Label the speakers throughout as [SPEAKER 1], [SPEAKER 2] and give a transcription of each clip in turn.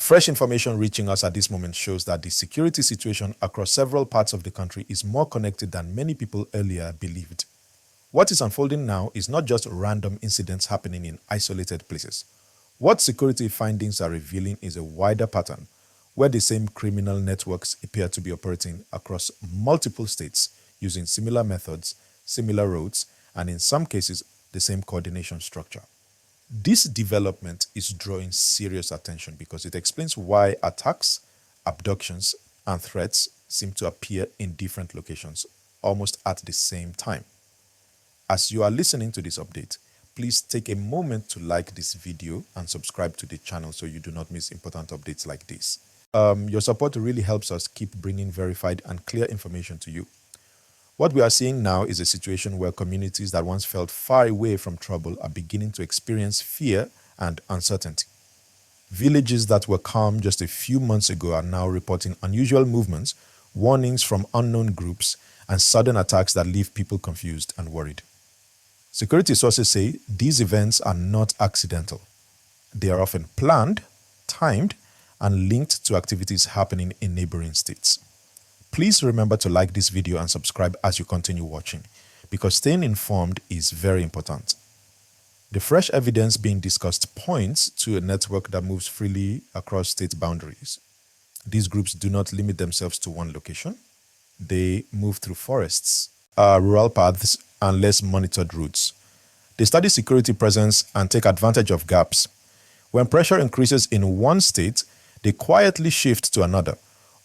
[SPEAKER 1] Fresh information reaching us at this moment shows that the security situation across several parts of the country is more connected than many people earlier believed. What is unfolding now is not just random incidents happening in isolated places. What security findings are revealing is a wider pattern, where the same criminal networks appear to be operating across multiple states using similar methods, similar routes, and in some cases, the same coordination structure. This development is drawing serious attention because it explains why attacks, abductions, and threats seem to appear in different locations, almost at the same time. As you are listening to this update, please take a moment to like this video and subscribe to the channel so you do not miss important updates like this. Your support really helps us keep bringing verified and clear information to you. What we are seeing now is a situation where communities that once felt far away from trouble are beginning to experience fear and uncertainty. Villages that were calm just a few months ago are now reporting unusual movements, warnings from unknown groups, and sudden attacks that leave people confused and worried. Security sources say these events are not accidental. They are often planned, timed, and linked to activities happening in neighboring states. Please remember to like this video and subscribe as you continue watching, because staying informed is very important. The fresh evidence being discussed points to a network that moves freely across state boundaries. These groups do not limit themselves to one location. They move through forests, rural paths, and less monitored routes. They study security presence and take advantage of gaps. When pressure increases in one state, they quietly shift to another,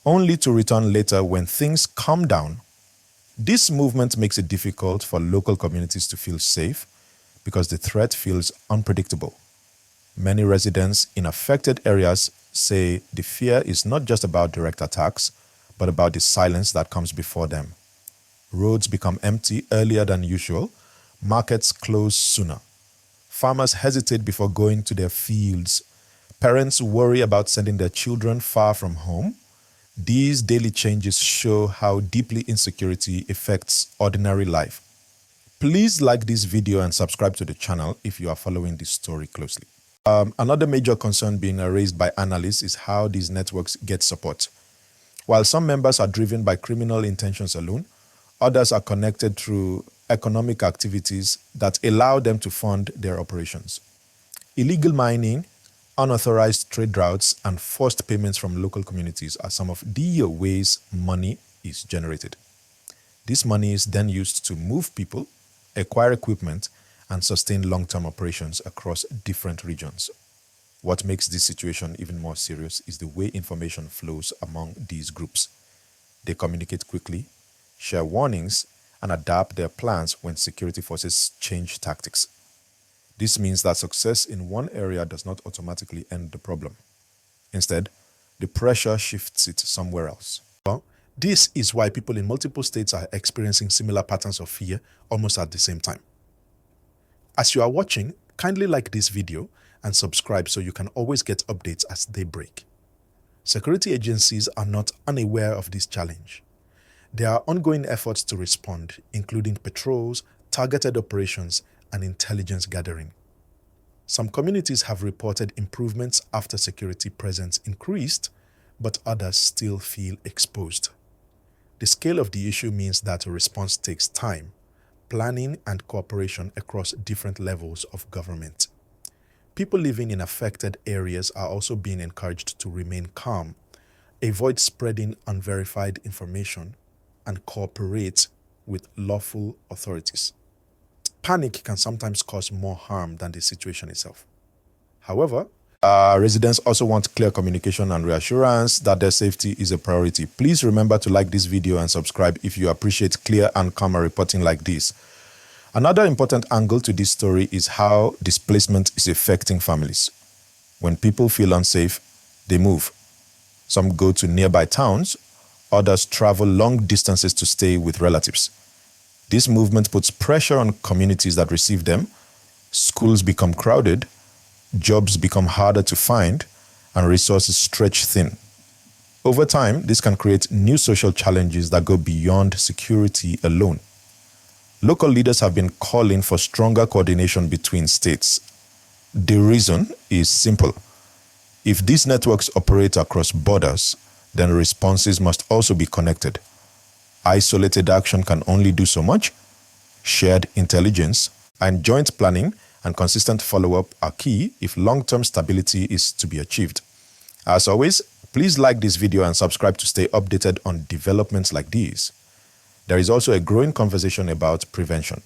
[SPEAKER 1] only to return later when things calm down. This movement makes it difficult for local communities to feel safe because the threat feels unpredictable. Many residents in affected areas say the fear is not just about direct attacks, but about the silence that comes before them. Roads become empty earlier than usual. Markets close sooner. Farmers hesitate before going to their fields. Parents worry about sending their children far from home. These daily changes show how deeply insecurity affects ordinary life. Please like this video and subscribe to the channel if you are following this story closely. Another major concern being raised by analysts is how these networks get support. While some members are driven by criminal intentions alone, others are connected through economic activities that allow them to fund their operations. Illegal mining, unauthorized trade routes, and forced payments from local communities are some of the ways money is generated. This money is then used to move people, acquire equipment, and sustain long-term operations across different regions. What makes this situation even more serious is the way information flows among these groups. They communicate quickly, share warnings, and adapt their plans when security forces change tactics. This means that success in one area does not automatically end the problem. Instead, the pressure shifts it somewhere else. Well, this is why people in multiple states are experiencing similar patterns of fear almost at the same time. As you are watching, kindly like this video and subscribe so you can always get updates as they break. Security agencies are not unaware of this challenge. There are ongoing efforts to respond, including patrols, targeted operations, and intelligence gathering. Some communities have reported improvements after security presence increased, but others still feel exposed. The scale of the issue means that a response takes time, planning, and cooperation across different levels of government. People living in affected areas are also being encouraged to remain calm, avoid spreading unverified information, and cooperate with lawful authorities. Panic can sometimes cause more harm than the situation itself. However, residents also want clear communication and reassurance that their safety is a priority. Please remember to like this video and subscribe if you appreciate clear and calm reporting like this. Another important angle to this story is how displacement is affecting families. When people feel unsafe, they move. Some go to nearby towns, others travel long distances to stay with relatives. This movement puts pressure on communities that receive them. Schools become crowded, jobs become harder to find, and resources stretch thin. Over time, this can create new social challenges that go beyond security alone. Local leaders have been calling for stronger coordination between states. The reason is simple. If these networks operate across borders, then responses must also be connected. Isolated action can only do so much. Shared intelligence and joint planning and consistent follow-up are key if long-term stability is to be achieved. As always, please like this video and subscribe to stay updated on developments like these. There is also a growing conversation about prevention.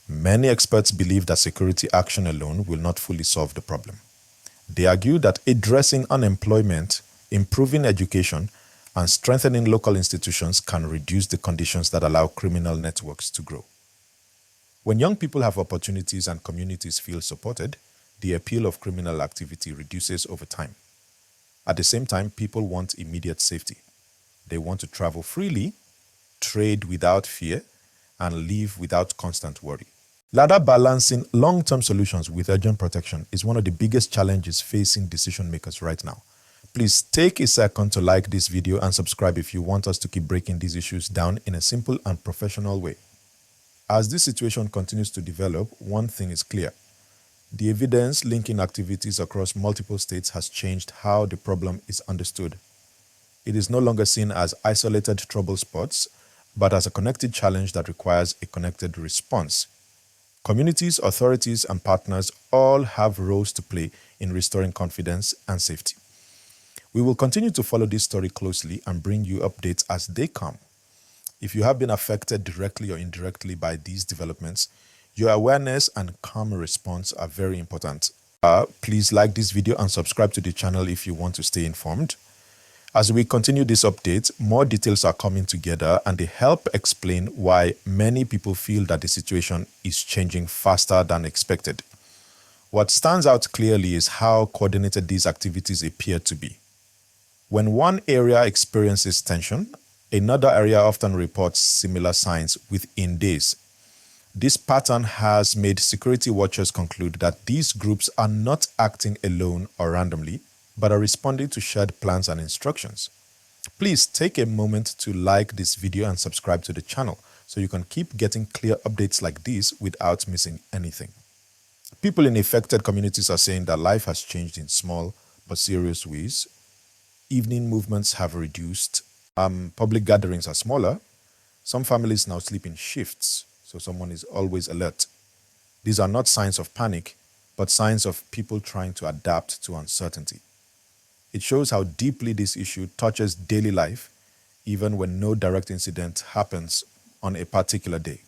[SPEAKER 1] Many experts believe that security action alone will not fully solve the problem. They argue that addressing unemployment, improving education, and strengthening local institutions can reduce the conditions that allow criminal networks to grow. When young people have opportunities and communities feel supported, the appeal of criminal activity reduces over time. At the same time, people want immediate safety. They want to travel freely, trade without fear, and live without constant worry. Ladder balancing long-term solutions with urgent protection is one of the biggest challenges facing decision makers right now. Please take a second to like this video and subscribe if you want us to keep breaking these issues down in a simple and professional way. As this situation continues to develop, one thing is clear. The evidence linking activities across multiple states has changed how the problem is understood. It is no longer seen as isolated trouble spots, but as a connected challenge that requires a connected response. Communities, authorities, and partners all have roles to play in restoring confidence and safety. We will continue to follow this story closely and bring you updates as they come. If you have been affected directly or indirectly by these developments, your awareness and calm response are very important. Please like this video and subscribe to the channel if you want to stay informed. As we continue this update, more details are coming together and they help explain why many people feel that the situation is changing faster than expected. What stands out clearly is how coordinated these activities appear to be. When one area experiences tension, another area often reports similar signs within days. This pattern has made security watchers conclude that these groups are not acting alone or randomly, but are responding to shared plans and instructions. Please take a moment to like this video and subscribe to the channel so you can keep getting clear updates like these without missing anything. People in affected communities are saying that life has changed in small but serious ways. Evening movements have reduced. Public gatherings are smaller. Some families now sleep in shifts, so someone is always alert. These are not signs of panic, but signs of people trying to adapt to uncertainty. It shows how deeply this issue touches daily life, even when no direct incident happens on a particular day.